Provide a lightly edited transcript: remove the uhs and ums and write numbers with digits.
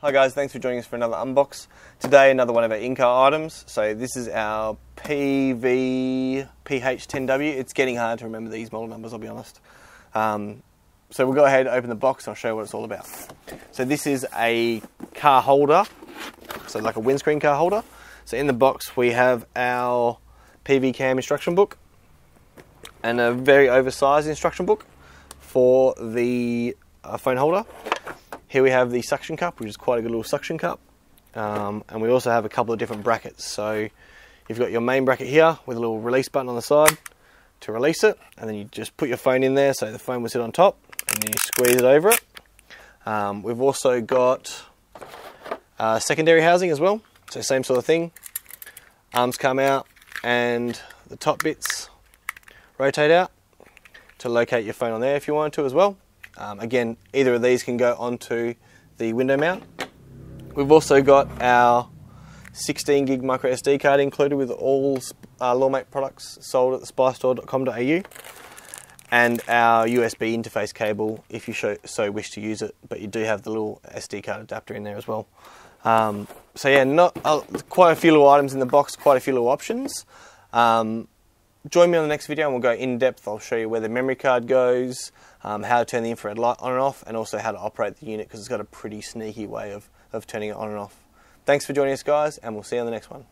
Hi guys, thanks for joining us for another unbox. Today another one of our in-car items. So this is our PH10W. It's getting hard to remember these model numbers, I'll be honest. So we'll go ahead and open the box and I'll show you what it's all about. So this is a car holder, so like a windscreen car holder. So in the box we have our PV cam instruction book and a very oversized instruction book for the phone holder. Here we have the suction cup, which is quite a good little suction cup. And we also have a couple of different brackets. So you've got your main bracket here with a little release button on the side to release it. And then you just put your phone in there so the phone will sit on top and then you squeeze it over it. We've also got secondary housing as well. So same sort of thing. Arms come out and the top bits rotate out to locate your phone on there if you wanted to as well. Again, either of these can go onto the window mount. We've also got our 16 gig micro SD card included with all Lawmate products sold at thespystore.com.au, and our USB interface cable if you so wish to use it, but you do have the little SD card adapter in there as well. So yeah, quite a few little items in the box, quite a few little options. Join me on the next video and we'll go in depth. I'll show you where the memory card goes, how to turn the infrared light on and off, and also how to operate the unit because it's got a pretty sneaky way of turning it on and off. Thanks for joining us guys, and we'll see you on the next one.